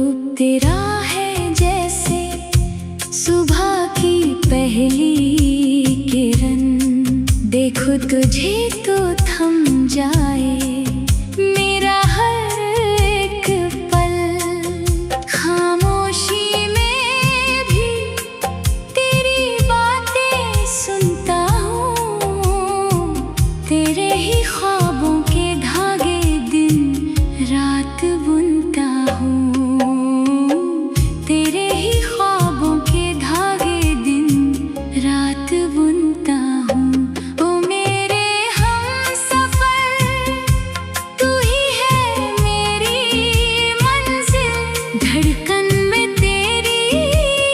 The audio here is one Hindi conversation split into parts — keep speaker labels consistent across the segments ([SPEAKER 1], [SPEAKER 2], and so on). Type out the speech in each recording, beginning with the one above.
[SPEAKER 1] रूप तेरा है जैसे सुबह की पहली किरण, देखो तुझे तो थम जाए मेरा हर एक पल। खामोशी में भी तेरी बातें सुनता हूँ, तेरे ही ख्वाबों के धागे दिन रात बुनता हूँ, तेरे ही ख्वाबों के धागे दिन रात बुनता हूँ। ओ मेरे हमसफर, तू ही है मेरी मंजिल, धड़कन में तेरी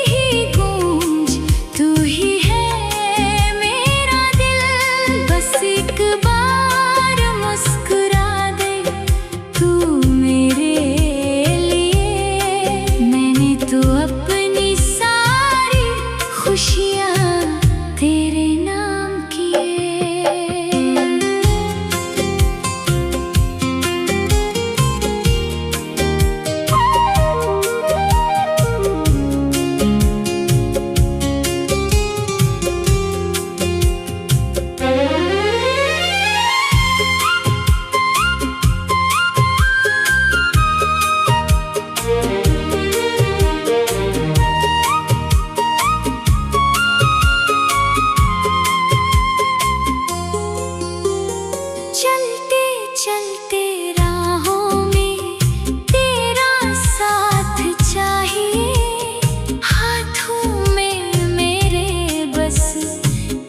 [SPEAKER 1] ही गूंज, तू ही है मेरा दिल। बस एक बार मुस्कुरा दे तू मेरे लिए, मैंने तो अपनी सारी खुशियाँ तेरे नाम किए। चलते चलते राहों में तेरा साथ चाहिए, हाथों में मेरे बस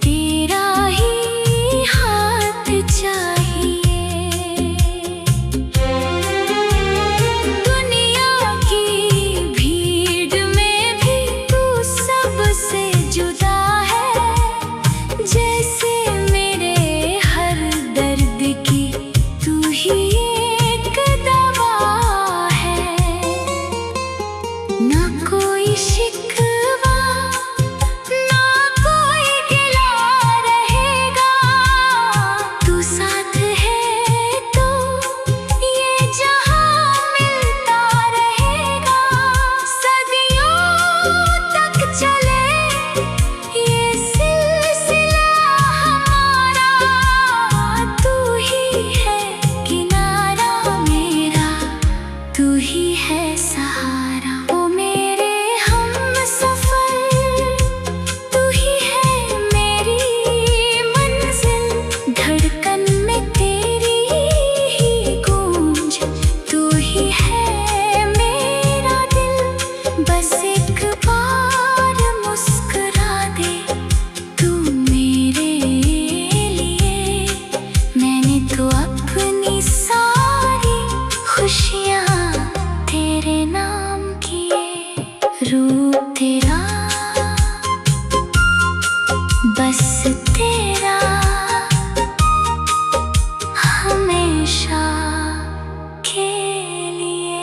[SPEAKER 1] तेरा ही हाथ चाहिए। दुनिया की भीड़ में भी तू सबसे जुदा है, जैसे मेरे हर दर्द की तू ही एक दवा है। ना कोई शिकवा ना कोई गिला रहेगा, तू साथ है तो ये जहां मिलता रहेगा। सदियों तक चले ये सिलसिला हमारा, तू ही है किनारा मेरा, तू ही है सहारा। ओ मेरे हमसफर, तू ही है मेरी मंजिल, धड़कन में तेरी ही गूंज, तू ही है मेरा दिल। बस एक बार मुस्कुरा दे तू मेरे लिए, मैंने तो अपनी सारी खुशियाँ तेरे नाम किए। रूप तेरा, बस तेरा, हमेशा के लिए।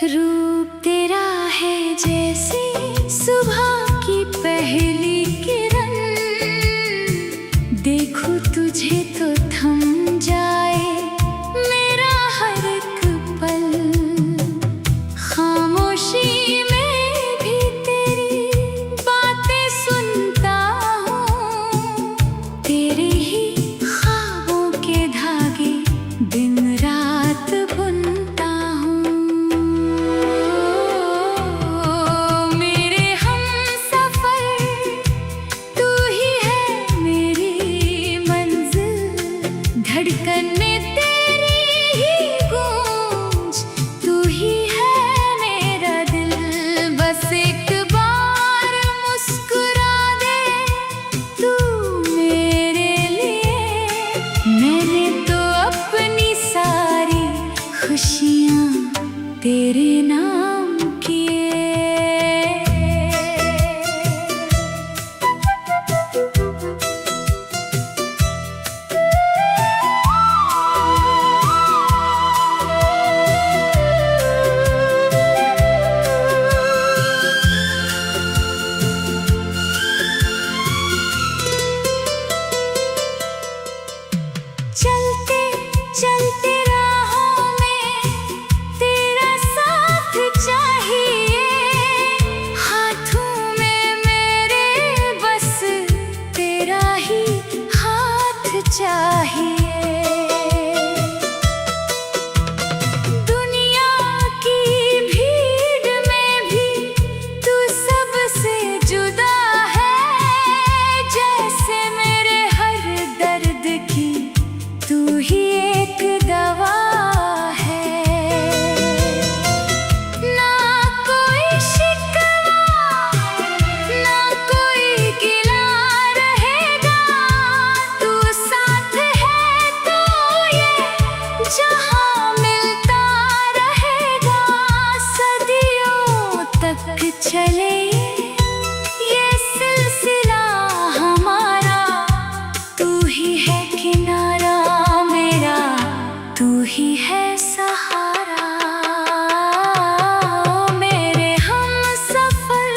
[SPEAKER 1] रूप तेरा है जैसे सुबह की पहली किरण, देखो तुझे तो थम जाए मेरा हर एक पल। खामोशी में भी तेरी बातें सुनता हूँ, तेरे ही ख्वाबों के धागे दिन रात बुनता हूँ। मेरे हमसफर, तू ही है मेरी मंजिल, चाहिए। दुनिया की भीड़ में भी तू सबसे जुदा है, जैसे मेरे हर दर्द की तू ही एक दवा है। ना कोई शिकवा ना कोई गिला रहेगा, तू साथ है तो ये जहां मिलता रहेगा। सदियों तक चले ये सिलसिला हमारा, तू ही है किनारा मेरा, तू ही है सहारा। मेरे हमसफर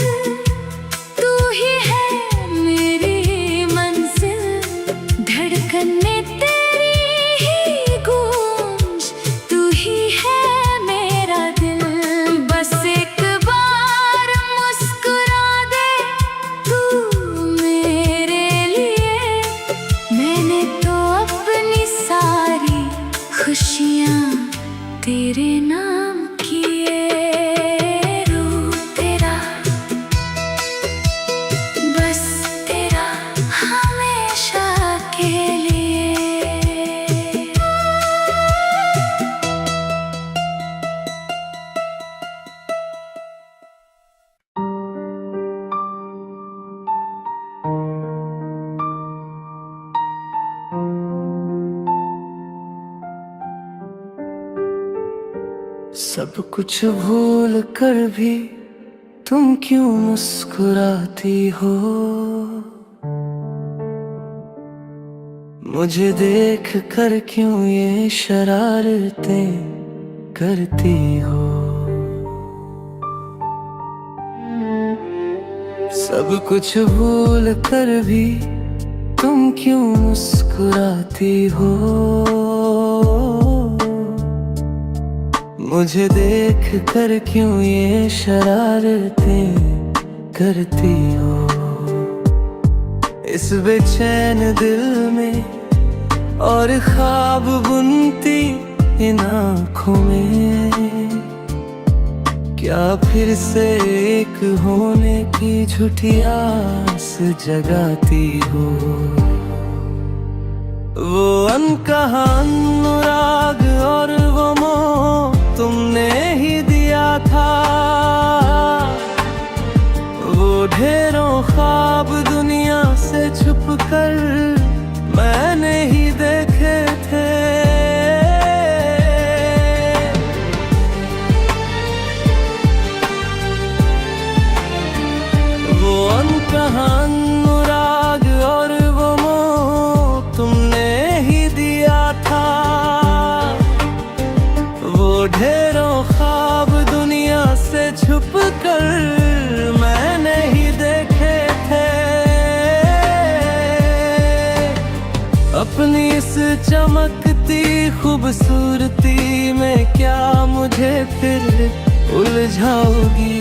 [SPEAKER 1] तू ही है मेरी मंजिल, धड़कन में तेरी ही गूंज, तू ही है मेरा दिल। बस एक बार मुस्कुरा दे तू मेरे लिए, मैंने तो अपनी सारी खुशियाँ तेरे नाम किए। रूप तेरा बस तेरा हमेशा के लिए।
[SPEAKER 2] सब कुछ भूल कर भी तुम क्यों मुस्कुराती हो? मुझे देख कर क्यों ये शरारतें करती हो? सब कुछ भूल कर भी तुम क्यों मुस्कुराती हो? मुझे देख कर क्यों ये शरारतें करती हो? इस बेचैन दिल में और ख्वाब बुनती इन आँखों में, क्या फिर से एक होने की झूठी आस जगाती हो? वो अनकहा अनुराग और वो मोह तुमने ही दिया था, वो ढेरों ख्वाब दुनिया से छुप कर मैंने ही देखे थे। वो अनकहा अनुराग और वो मोह तुमने ही दिया था, वो ढेरों ख्वाब दुनिया से छुप कर मैंने ही देखे थे। अपनी इस चमकती खूबसूरती में क्या मुझे फिर उलझाओगी?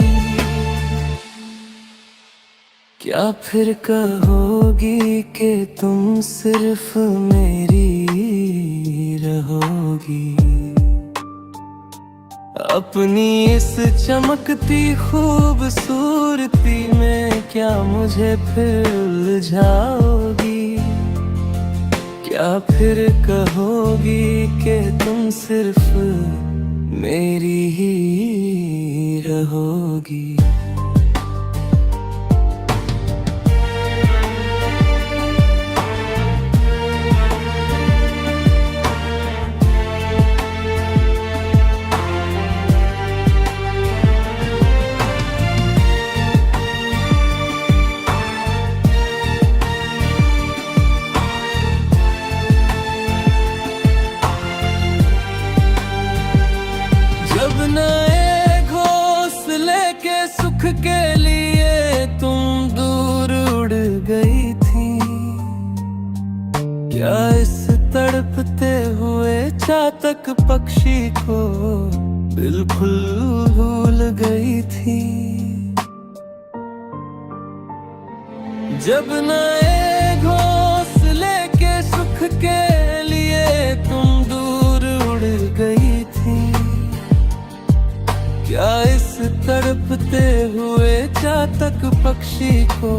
[SPEAKER 2] क्या फिर कहोगी कि तुम सिर्फ मेरी रहोगी? अपनी इस चमकती खूबसूरती में क्या मुझे फिर उलझाओगी? क्या फिर कहोगी कि तुम सिर्फ मेरी ही रहोगी? नए घोंसले के सुख के लिए तुम दूर उड़ गई थी, क्या इस तड़पते हुए चातक पक्षी को बिल्कुल भूल गई थी? जब नए घोंसले के सुख के क्या इस तड़पते हुए चातक पक्षी को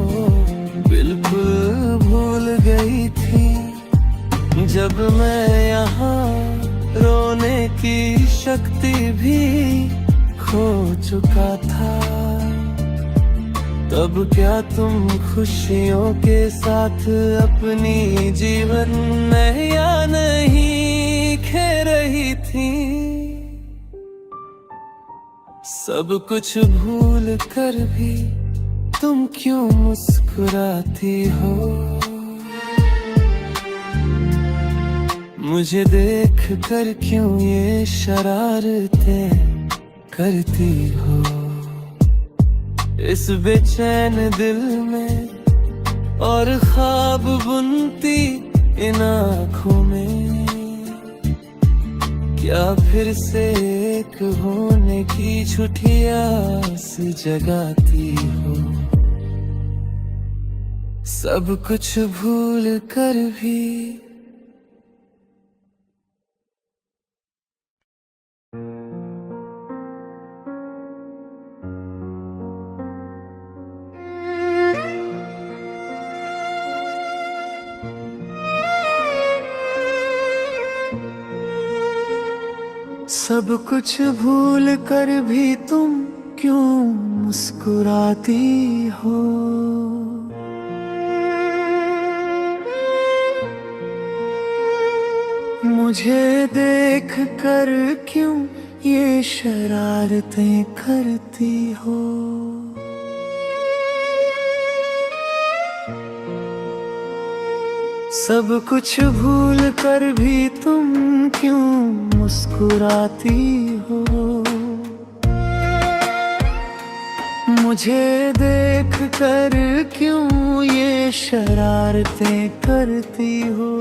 [SPEAKER 2] बिल्कुल भूल गई थी। जब मैं यहाँ रोने की शक्ति भी खो चुका था, तब क्या तुम खुशियों के साथ अपनी जीवन में या नहीं खे रही थी। सब कुछ भूल कर भी तुम क्यों मुस्कुराती हो? मुझे देख कर क्यों ये शरारतें करती हो? इस बेचैन दिल में और ख्वाब बुनती इन आँखों में क्या फिर से एक होने की झूठी आस जगाती हो? सब कुछ भूल कर भी सब कुछ भूल कर भी तुम क्यों मुस्कुराती हो? मुझे देख कर क्यों ये शरारतें करती हो? सब कुछ भूल कर भी तुम क्यों मुस्कुराती हो? मुझे देख कर क्यों ये शरारतें करती हो?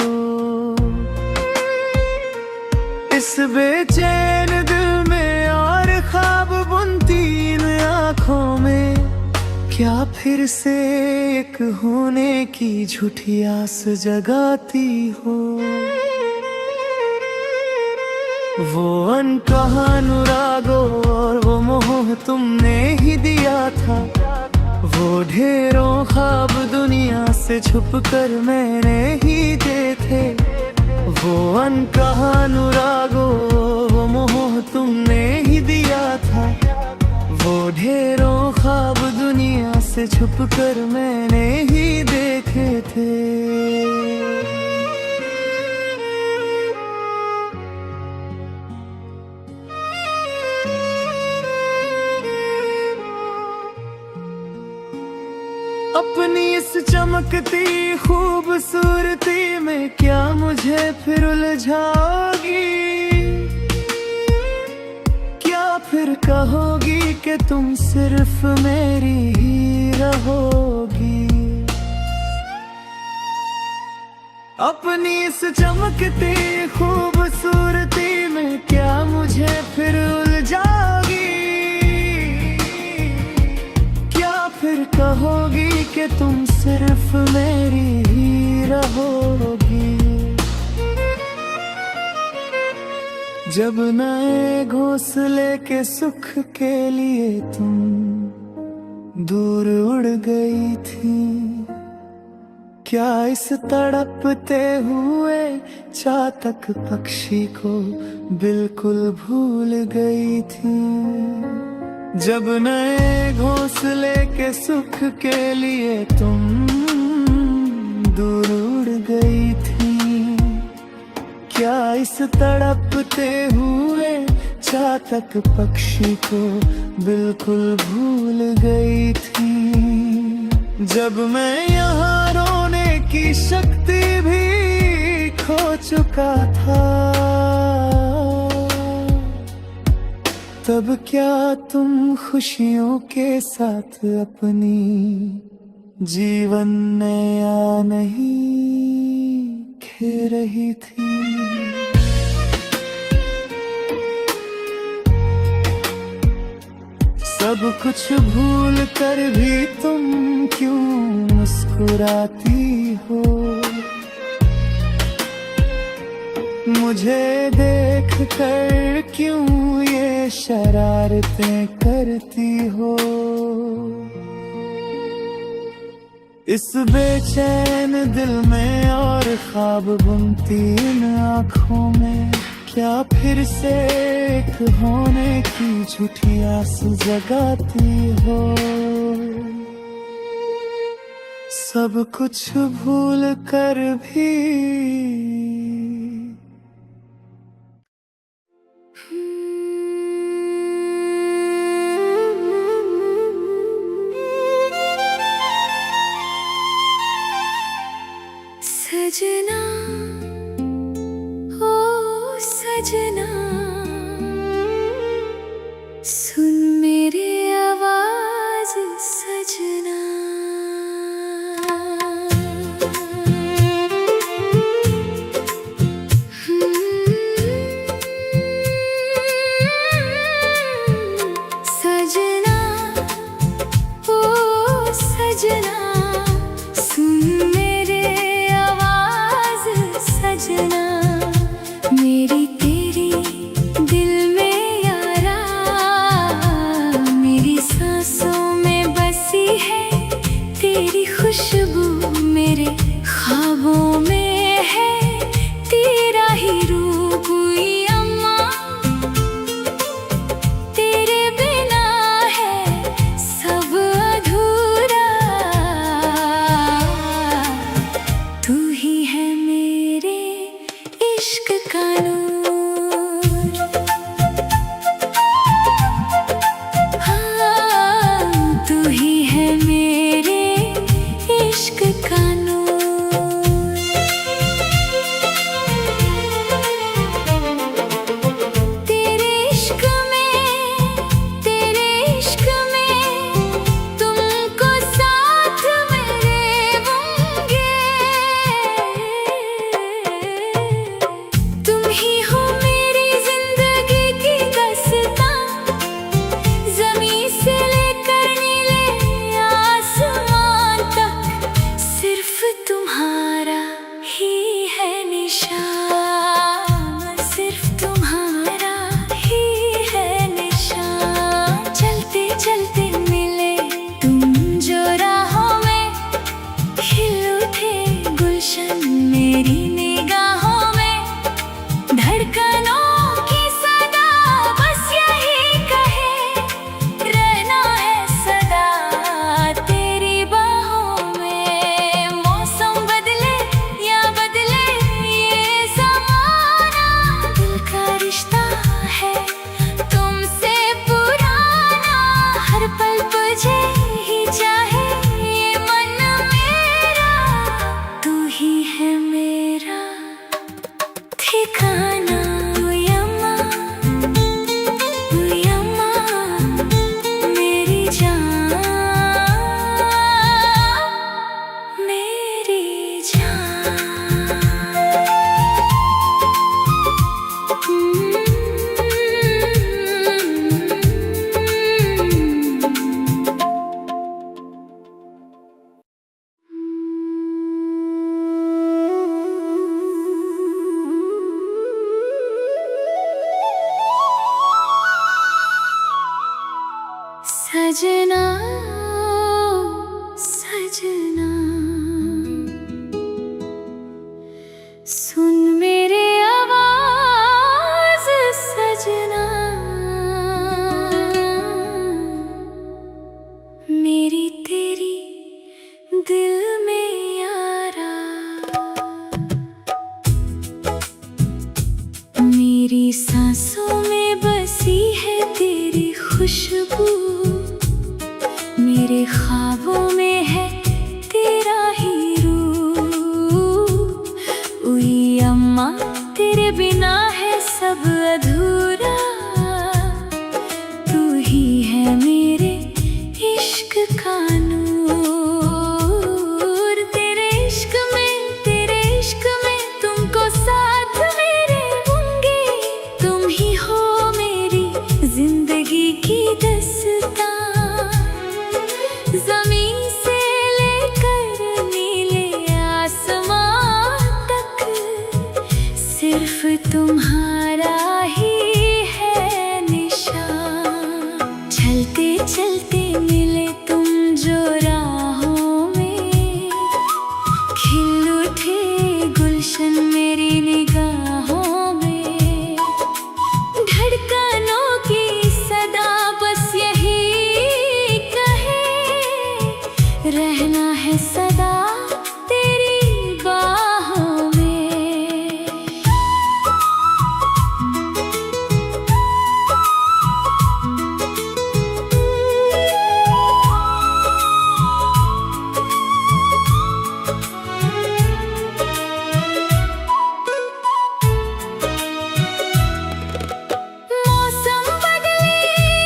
[SPEAKER 2] इस बेचैन दिल में और ख्वाब बुनती इन आँखों में क्या फिर से एक होने की झूठी आस जगाती हो? वो अनकहा अनुरागों और वो मोह तुमने ही दिया था, वो ढेरों ख्वाब दुनिया से छुप कर मैंने ही देखे। वो अनकहा अनुरागों वो मोह तुमने ही दिया था, वो ढेरों ख्वाब दुनिया से छुप कर मैंने ही देखे थे। अपनी इस चमकती खूबसूरती में क्या मुझे फिर उलझाओगी? क्या फिर कहोगी कि तुम सिर्फ मेरी ही रहोगी? अपनी इस चमकती खूबसूरती में क्या मुझे फिर उलझाओगी? क्या फिर कहोगी कि तुम सिर्फ मेरी ही रहोगी? जब नए घोंसले के सुख के लिए तुम दूर उड़ गई थी, क्या इस तड़पते हुए चातक पक्षी को बिल्कुल भूल गई थी? जब नए घोंसले के सुख के लिए तुम दूर उड़ गई थी, क्या इस तड़पते हुए चातक पक्षी को बिल्कुल भूल गई थी? जब मैं यहाँ रोने की शक्ति भी खो चुका था, तब क्या तुम खुशियों के साथ अपनी जीवन नया नहीं खे रही थी? सब कुछ भूल कर भी तुम क्यों मुस्कुराती हो? मुझे देख कर क्यों ये शरारतें करती हो। इस बेचैन दिल में और ख्वाब बुनती इन आँखों में, क्या फिर से एक होने की झूठी आस जगाती हो। सब कुछ भूल कर भी
[SPEAKER 1] सजना, ओ सजना, सुन मेरी आवाज सजना। सजना, ओ सजना, सुन सजना, मेरी तेरी दिल में यारा, मेरी सांसों में बसी है तेरी खुशबू, मेरे ख्वाबों में है तेरा ही रूप। हुई अम्मा तेरे बिना है सब अधूरा, तू ही है मेरे इश्क का नूर। हाँ, तू ही है मेरे इश्क का नूर। तेरे इश्क में तुमको साथ मेरे होंगे, तुम ही हो मेरी जिंदगी की दास्तां, ज़मीं से लेकर नीले आसमान तक सिर्फ तुम्हारा ही है निशान, सिर्फ तुम्हारा ही है निशान। चलते चलते मिले तुम जो राहों में, खिल उठे गुलशन मेरी निगाहों में, धड़कनों की सदा बस यही कहे, रहना है सदा तेरी बाहों में। मौसम बदले या बदले ये ज़माना, दिल का रिश्ता है तुमसे पुराना, हर पल तुझे ही चाहे ये मन मेरा, तू ही है मेरा ठिकाना। यम्मा, यम्मा, मेरी जान, मेरी जान। सजना, सजना, सुन मेरे आवाज सजना, मेरी तेरी दिल में यारा, मेरी सांसों में बसी है तेरी खुशबू, मेरे ख्वाबों में है तेरा ही रूप। उई अम्मा तेरे बिना है सब अधूरा, तू ही है मेरे इश्क का नूर। तेरे इश्क में तुमको साथ मेरे होंगे, तुम ही हो मेरी जिंदगी की दास्तां, ज़मीं से लेकर नीले आसमान तक सिर्फ तुम्हारा ही है निशान। चलते चलते मिले तुम जो राहों में, खिल उठे गुलशन मेरी निगाहों में। धड़कनों की सदा बस यही कहे, रहना है सदा तेरी बाहों में। मौसम बदले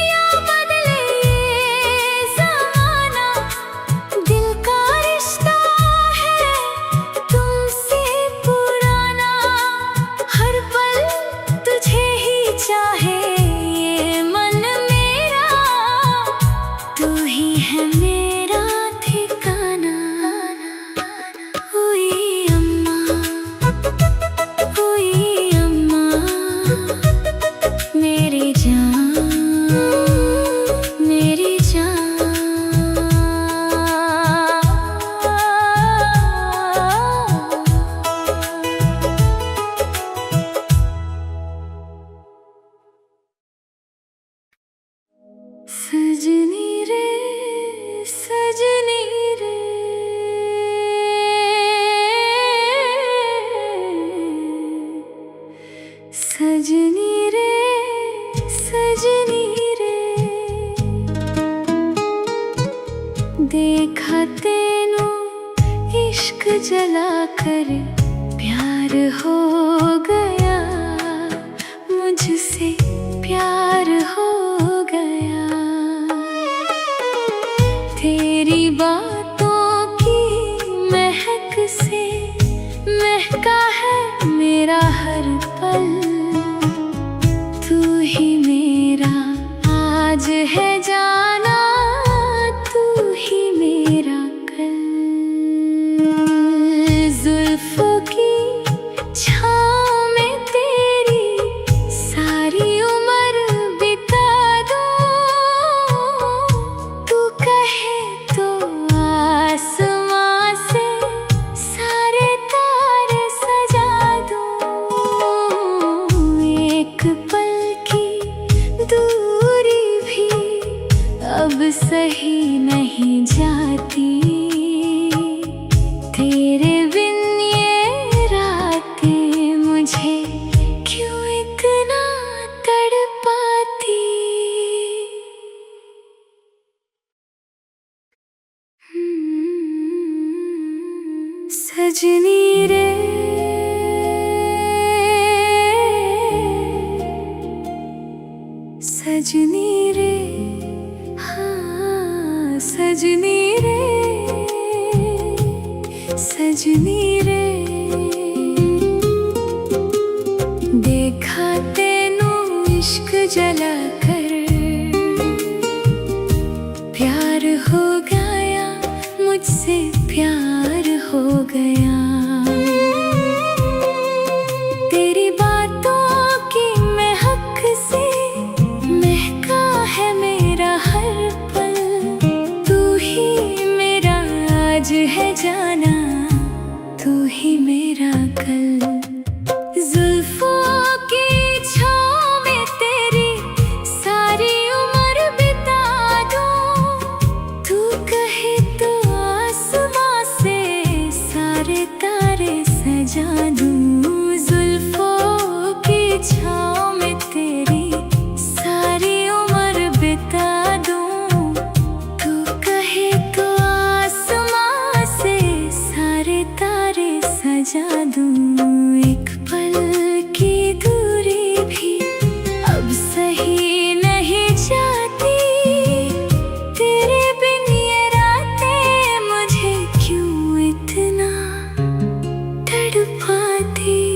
[SPEAKER 1] या बदले ये ज़माना, दिल का रिश्ता है तुमसे पुराना। हर पल तुझे ही चाहे ये मन मेरा, तू ही है मेरा ठिकाना। हुई अम्मा, हुई अम्मा, मेरी जान, मेरी जान। सजनी रे, सजनी रे, सजनी रे, सजनी रे। देखा तेनू इश्क जला कर प्यार हो गया, मुझसे प्यार हो गया। तेरी बातों की महक से महका है मेरा हर पल। तू ही मेरा आज है जाना, तू ही मेरा कल। जुल्फों की छाँव में तेरी सारी उम्र बिता दूँ। तू कहे तो आसमां से सारे तारे सजा दूँ। एक पल की दूरी भी अब सही नहीं जाती, तेरे बिन ये रातें मुझे क्यों इतना तड़पाती। सजनी रे, सजनी रे, हाँ सजनी रे, सजनी रे। देखा तेनू इश्क जला कर प्यार हो गया, मुझसे प्यार हो गया। तेरी बातों की महक से महका है मेरा हर पल। तू ही मेरा आज है जाना, तू ही मेरा कल। जुल्फों की छाँव में तेरी सारी उम्र बिता दूँ। तू कहे तो आसमां से सारे तारे सजा दूँ। जुल्फों की छाँव में तेरी सारी उम्र बिता दूँ। तू कहे तो आसमां से सारे तारे सजा दूँ। एक पल की दूरी भी अब सही नहीं जाती, तेरे बिन ये रातें मुझे क्यों इतना तड़पाती।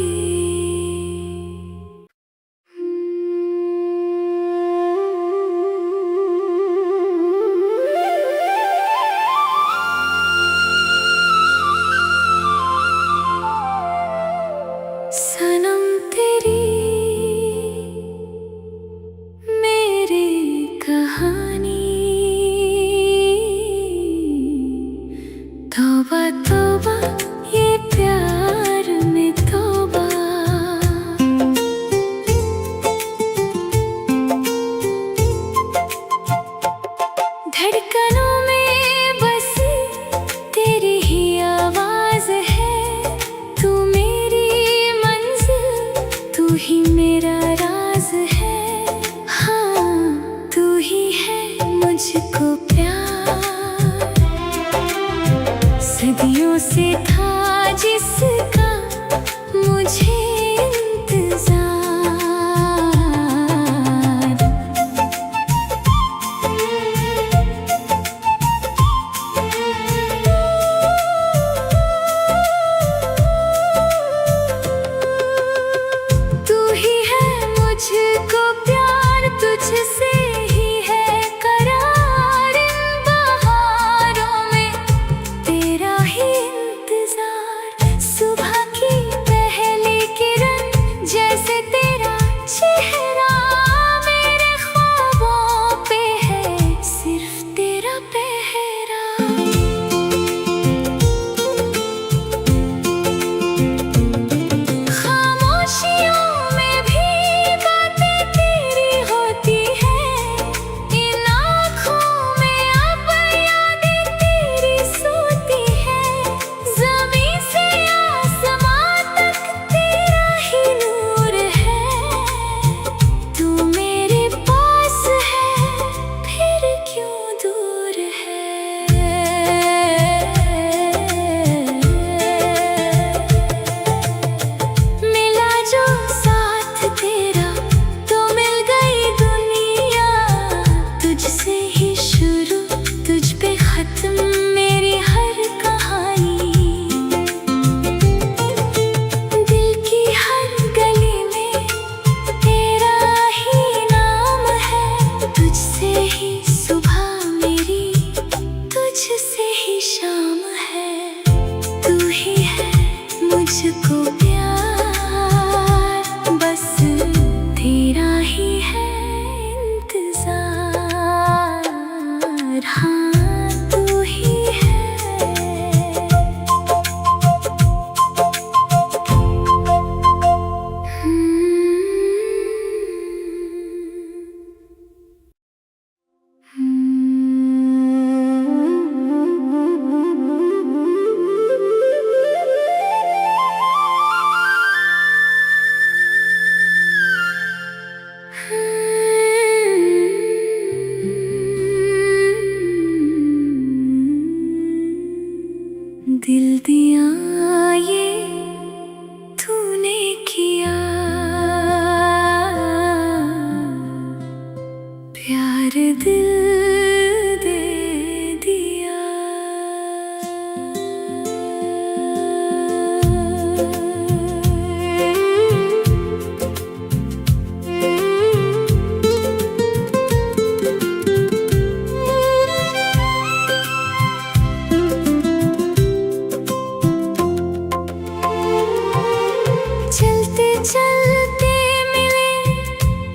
[SPEAKER 1] चलते मिले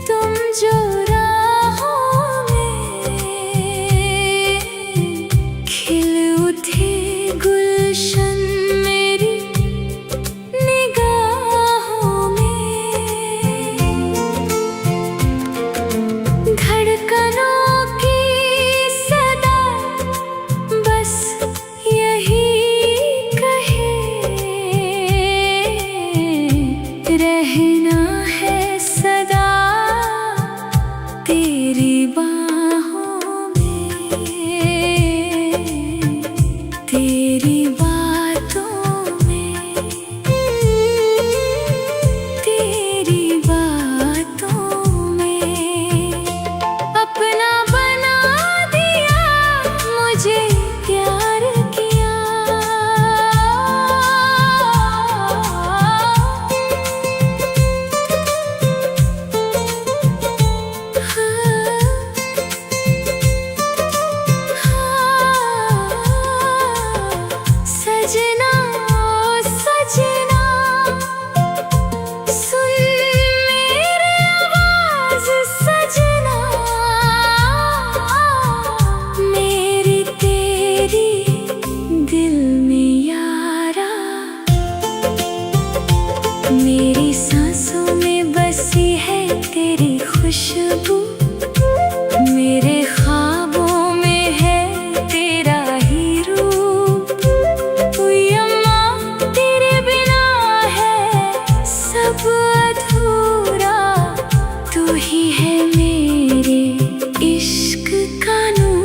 [SPEAKER 1] तुम जो राहों में, खिल उठे गुलशन मेरी निगाहों में। धड़कनों की सदा बस यही कहे, रहना है सदा तेरी बाहों में, तेरी बातों में, तेरी बातों में। अपना बना दिया मुझे प्यार किया, सजना ओ सजना सुन मेरी आवाज़, सजना मेरी तेरी दिल में यारा। मेरी सांसों में बसी है तेरी खुशबू, मेरे ख्वाबों में है तेरा ही रूप। यम्मा तेरे बिना है सब अधूरा, तू ही है मेरे इश्क का नूर।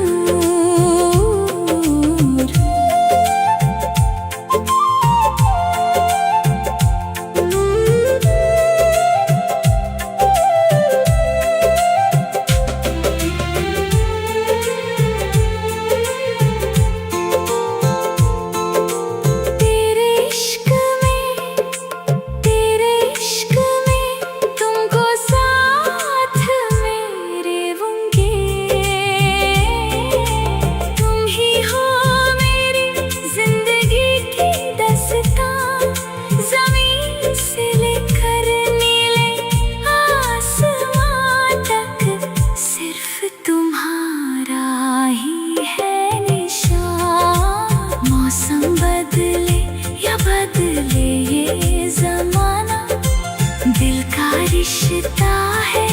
[SPEAKER 1] तेरे इश्क में तुमको साथ मेरे होंगे, तुम ही हो मेरी जिंदगी की दास्तां। ज़मीन से लेकर नीले आसमां तक सिर्फ तुम्हारा ही है निशान। मौसम बदले या बदले ये ज़माना, दिल का रिश्ता है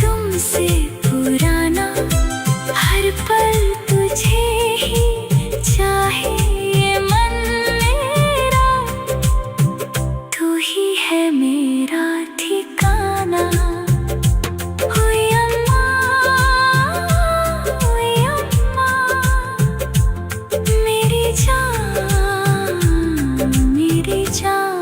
[SPEAKER 1] तुमसे पुराना। हर पल तुझे ही चाहे ये मन मेरा, तू ही है मेरा ठिकाना। ओ यम्मा, ओ यम्मा मेरी जान, मेरी जान।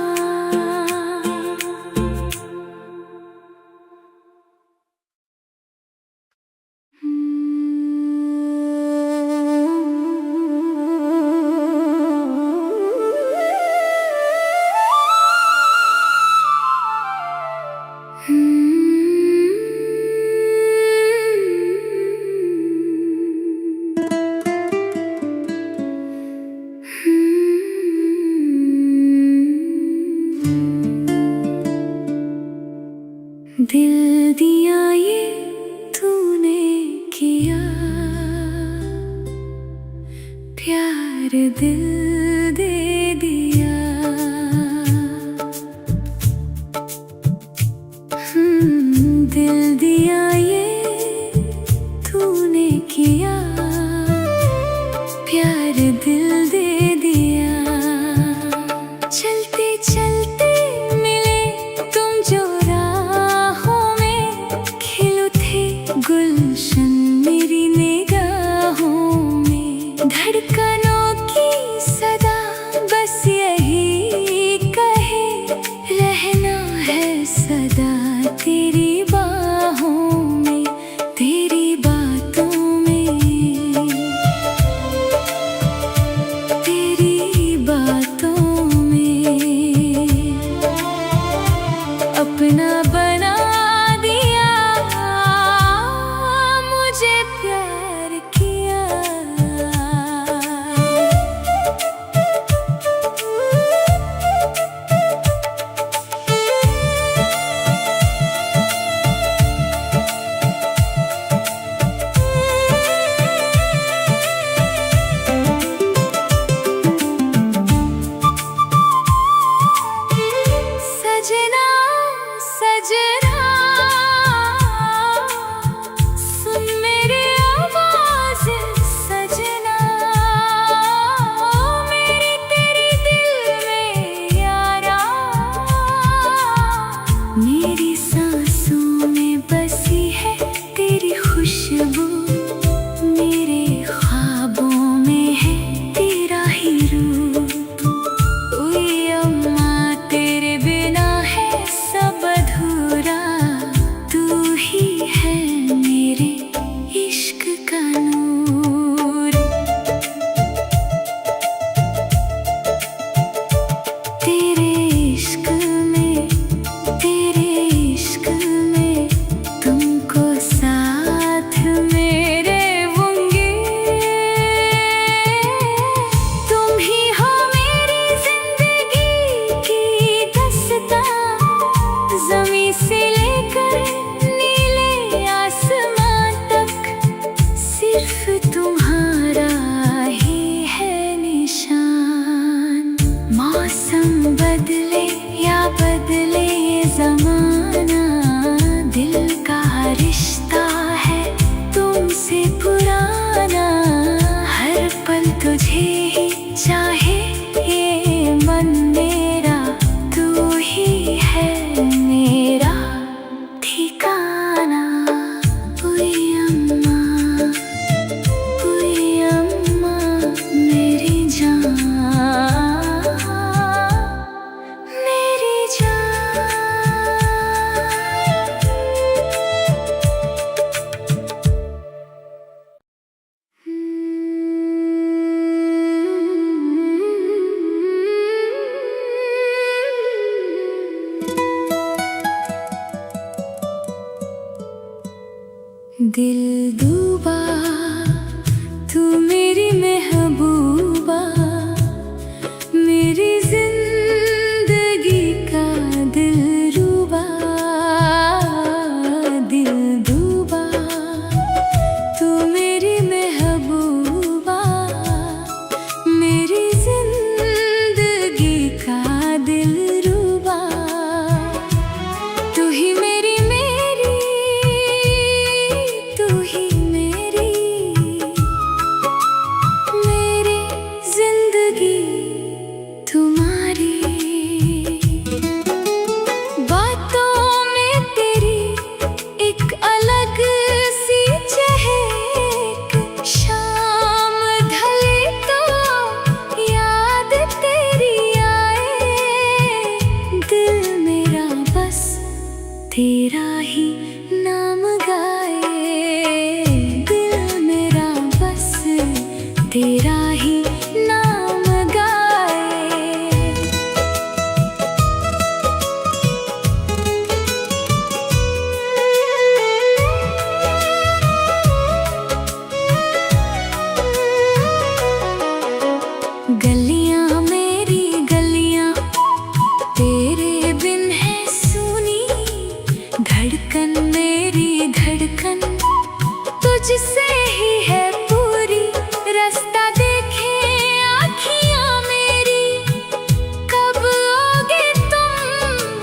[SPEAKER 1] दिल दिया ये तूने किया, प्यार दिल दे दिया। दिल दिया ये तूने किया, प्यार दिल दे दिया। चलते चलते मिले तुम जो राहों में, खिल उठे गुलशन मेरी निगाहों में। धड़कनों की सदा बस यही कहे, रहना है सदा तेरी बाहों में, तेरी बातों में, तेरी बातों में। अपना बना दिया मुझे प्यार किया। सजना सजना सुन मेरी आवाज़ सजना, मेरी तेरे दिल में यारा, मेरी सांसों में बसी है तेरी खुशबू, मेरे ख्वाबों में है तेरा ही रूप। ओए अम्मा तेरे बिना है सब अधूरा, तू ही है मेरे इश्क का नूर। तेरे इश्क में तुमको साथ मेरे होंगे, तुम ही हो मेरी जिंदगी की दास्तां, ज़मीं से लेकर नीले आसमां तक सिर्फ तुम्हारा ही है निशान। मौसम बदले या बदले ये ज़माना, दिल का रिश्ता है तुमसे पुराना, हर पल तुझे ही चाहे ये मन मेरा, तू ही है मेरा ठिकाना। ओए अम्मा मेरी जान, मेरी जान। दिल डूबा तू मेरी महबूबा, मेरी जिंदगी का दिलरुबा। दिल डूबा तू मेरी महबूबा, मेरी जिंदगी का दिलरुबा। तू ही मेरी तू ही मेरी जिंदगी तुम्हारी। बातों में तेरी एक अलग सी चहक, शाम ढले तो याद तेरी आए, दिल मेरा बस तेरा ही नाम गाए, दिल मेरा बस तेरा ही नाम गाए। गलियां मेरी गलियां तेरे बिन है सुनी, धड़कन मेरी धड़कन तुझसे ही है पूरी। रास्ता देखे आँखियाँ मेरी, कब आओगे तुम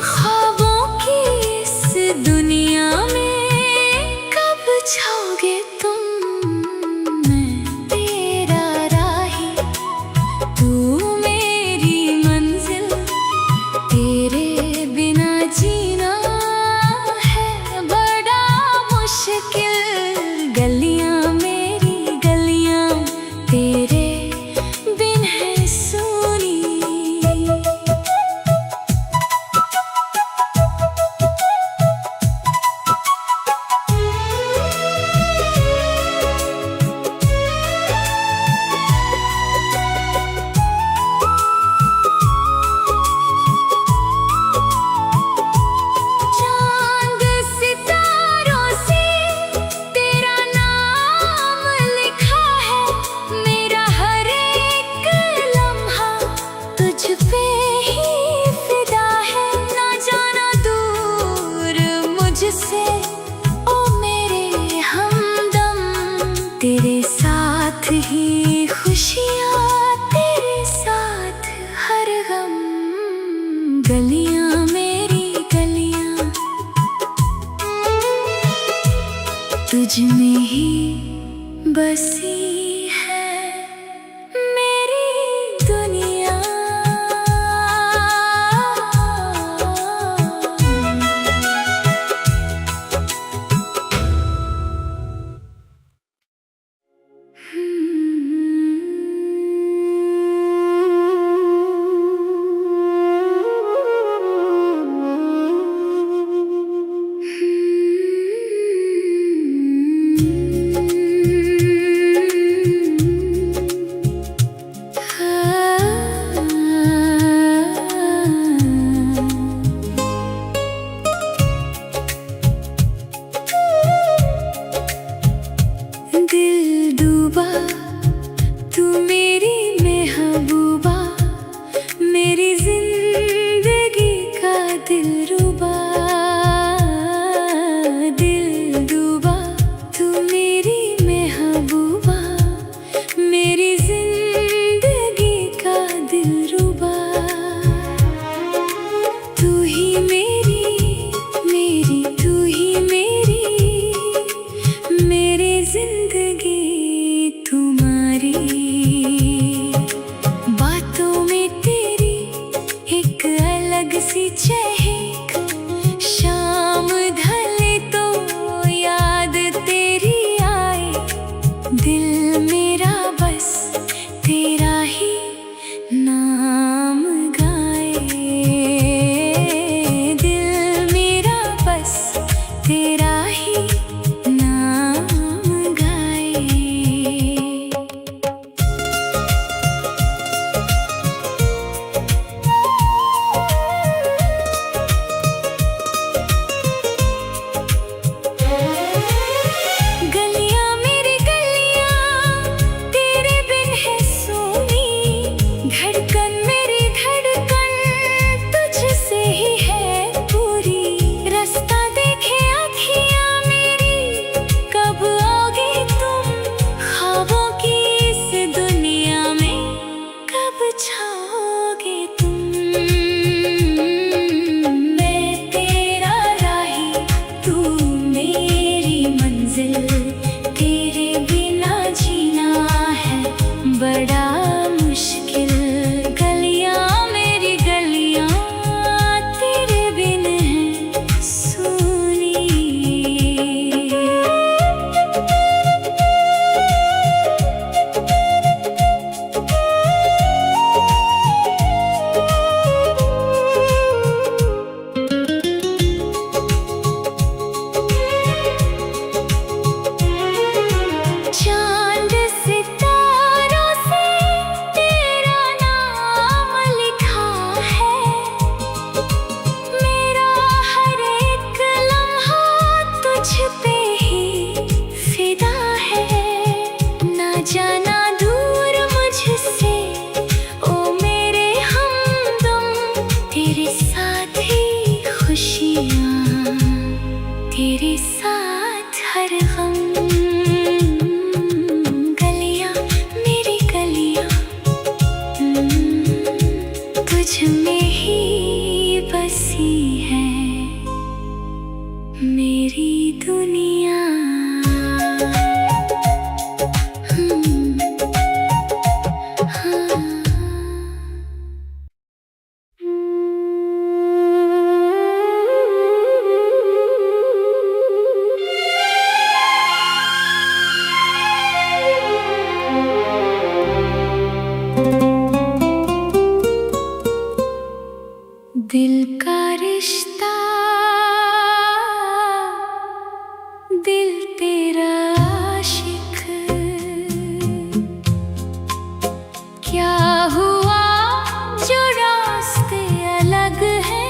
[SPEAKER 1] ख्वाबों की इस दुनिया में, कब छाओगे तुम, मैं तेरा राही, तू मेरी मंजिल, तेरे बिना जीना है बड़ा मुश्किल। गलियां में ही बसी है मेरी दुनिया। दिल डूबा तू मेरी महबूबा, मेरी जिंदगी का दिलरुबा। दिल डूबा तू मेरी महबूबा, मेरी जिंदगी का दिलरुबा। तू ही मेरी तू ही मेरी जिंदगी तुम्हारी। बातों में तेरी एक अलग सी चहक, शाम ढले तो याद तेरी आए। दिल मेरा बस तेरा ही नाम गाए। दिल मेरा बस तेरा ही नाम गाए। गलियां मेरी गलियां तेरे बिन है सोनी, धड़कन मेरी धड़कन तुझसे ही है पूरी। रास्ता देखे आँखियां मेरी, कब आओगे तुम ख्वाबों की इस दुनिया में, कब छाओगे तुम। मैं तेरा राही तू मेरी मंजिल, तेरे बिना जीना है बड़ा मुश्किल। गलियां मेरी गलियां तेरे बिन है सुनी। चांद सितारों से तेरा नाम लिखा है, मेरा हर एक लम्हा तुझ पे ही फिदा है। ना जाना दूर मुझसे ओ मेरे हमदम, तेरे साथ ही खुशियाँ, तेरे साथ हर गम। गलियां मेरी गलियां तुझ में ही बसी है मेरी दुनिया। दिल का रिश्ता, दिल तेरा आशिक, क्या हुआ जो रास्ते अलग हैं।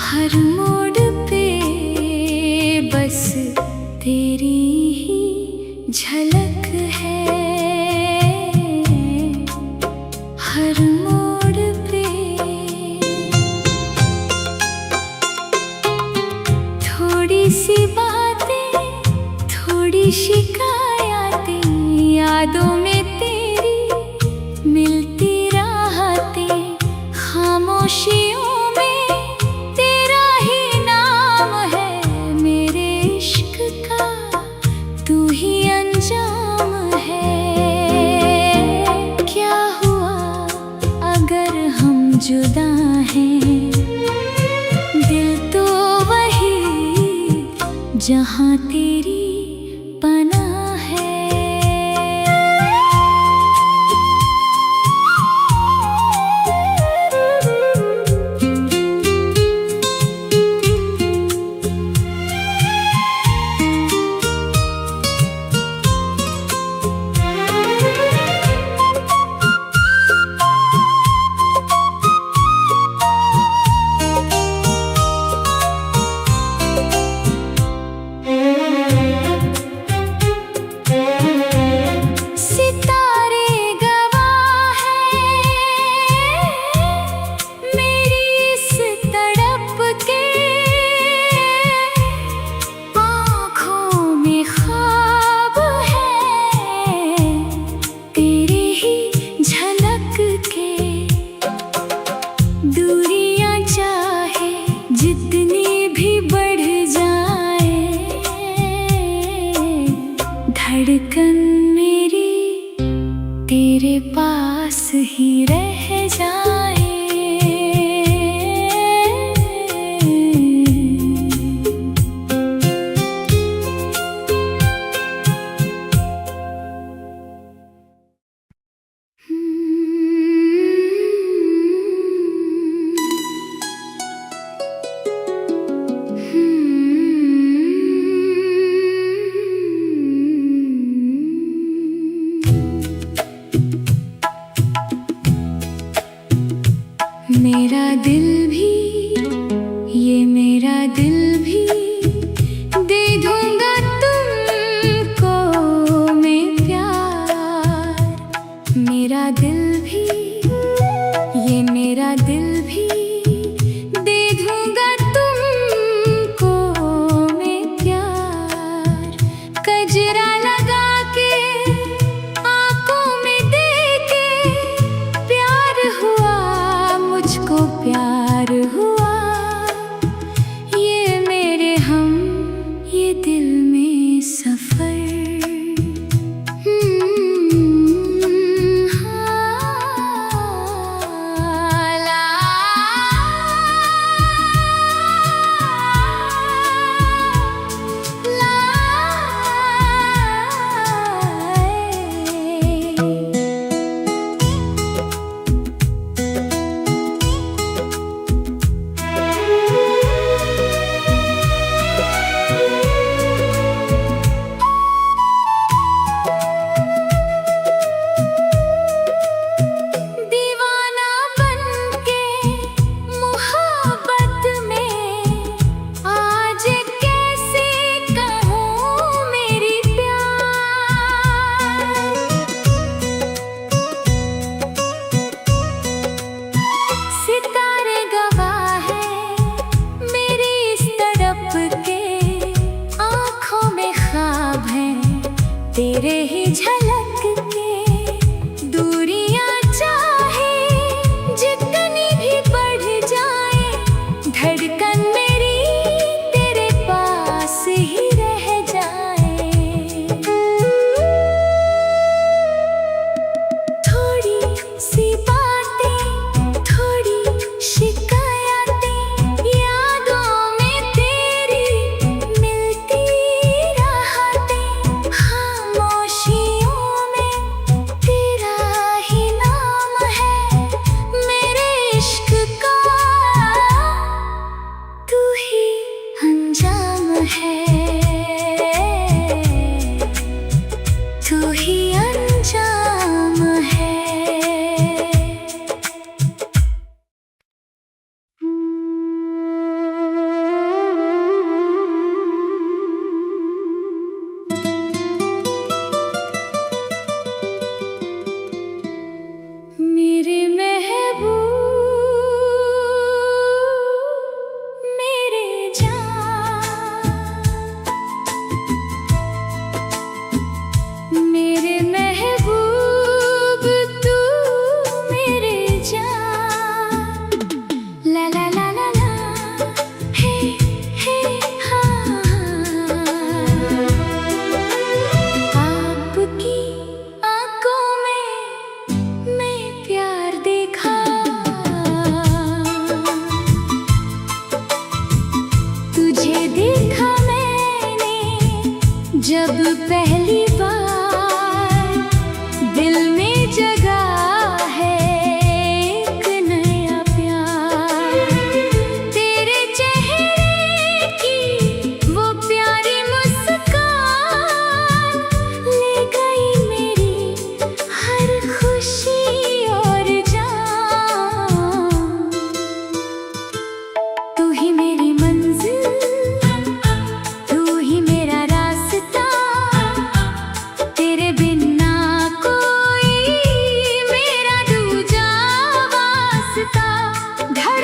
[SPEAKER 1] हर मोड़ पे बस तेरी ही झलक है। हर मोड़ पे थोड़ी सी बातें, थोड़ी शिकायतें, यादों में तेरी मिलती राहतें। खामोशियों में तेरा ही नाम है है, दिल तो वही जहाँ तेरी पनाह है। जितनी भी बढ़ जाए धड़कन मेरी तेरे पास ही रह जाए। मेरा दिल भी, ये मेरा दिल भी दे दूंगा तुमको मैं प्यार। मेरा दिल भी, ये मेरा दिल भी दे दूंगा तुमको मैं प्यार। कजरा लगा के आंखों में दे के प्यार हुआ, मुझको प्यार हुआ। ये मेरे हम, ये दिल में सफर।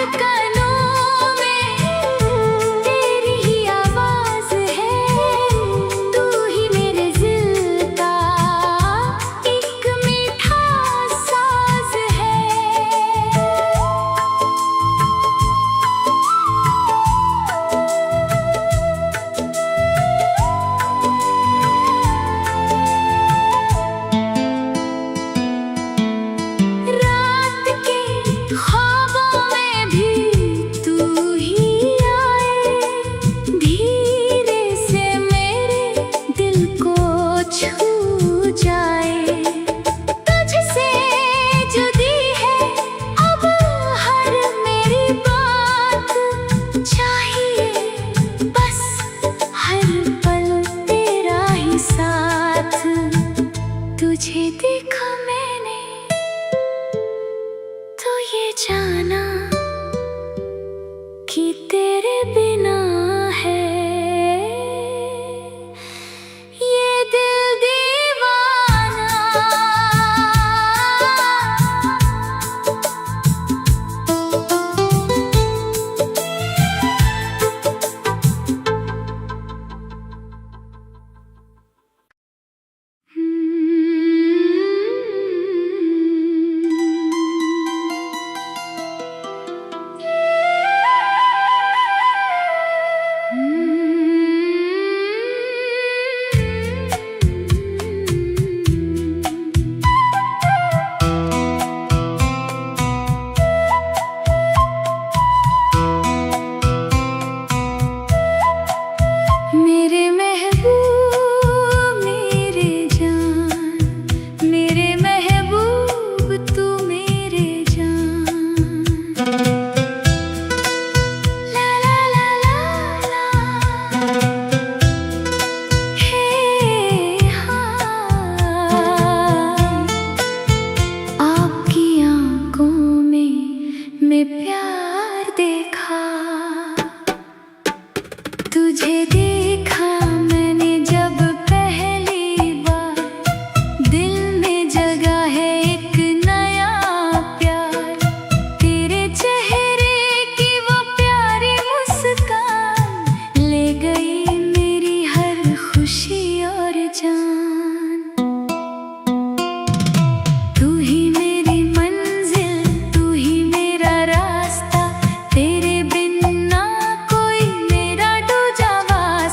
[SPEAKER 1] धड़कनों में तेरी ही आवाज है, तू ही मेरे दिल का एक मीठा साज है। रात के ख्वाबों में भी तू ही आए, धीरे से मेरे दिल को छू जाए। तुझसे जुदी है अब हर मेरी बात, चाहिए बस हर पल तेरा ही साथ। तुझे देखा मैंने तो ये जाना कि तेरे बिना है ये दिल दीवाना। मेरे महबूब मेरे जान, मेरे महबूब तू मेरे जान। ला ला ला ला ला, हे हाँ, आपकी आंखों में मैं प्यार देखा। तुझे देखा मैंने जब पहली बार, दिल में जगा है एक नया प्यार। तेरे चेहरे की वो प्यारी मुस्कान ले गई मेरी हर खुशी और जान। तू ही मेरी मंजिल, तू ही मेरा रास्ता, तेरे बिन ना कोई मेरा दूजा वास्ता।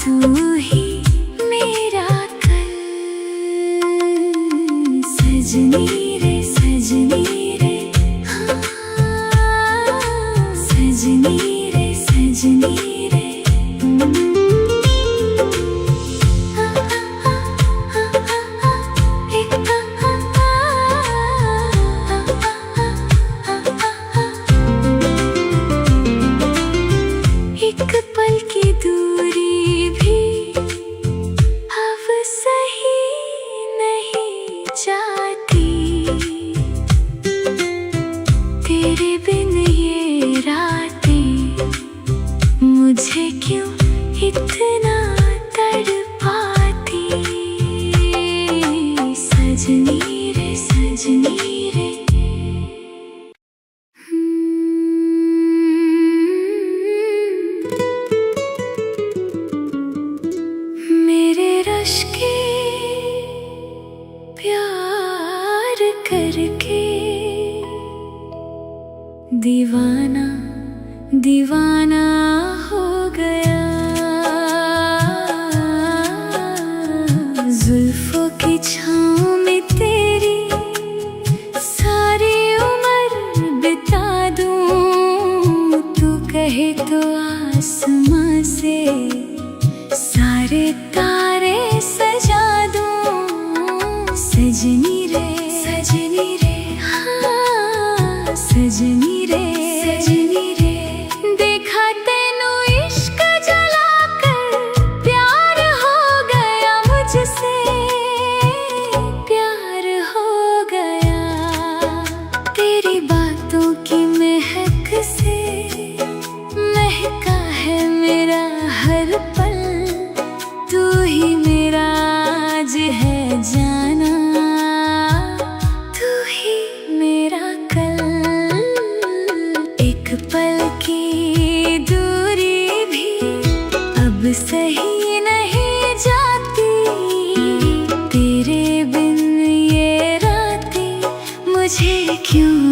[SPEAKER 1] तू ही मेरा कल। सजनी रे सजनी रे, हाँ, सजनी रे सजनी रे। एक पल की दूरी भी अब सही नहीं जाती, तेरे बिन ये रातें मुझे क्यों इतना तड़पाती। सजनी रे सजनी रे। मेरे रश के प्यार करके दीवाना दीवाना हो गया। जुल्फों की छाँव में तेरी सारी उम्र बिता दूं, तू कहे तो आसमां से सारे तारे सजा दूं। सजनी रे सजनी रे, हाँ, सजनी रे सजनी रे। देखा तेनू इश्क जलाकर प्यार हो गया मुझसे, प्यार हो गया। तेरी बातों की महक से महका है मेरा हर पल, तू ही मेरा आज है जाना, तू ही मेरा कल। एक पल की दूरी भी अब सही नहीं जाती, तेरे बिन ये रातें मुझे क्यों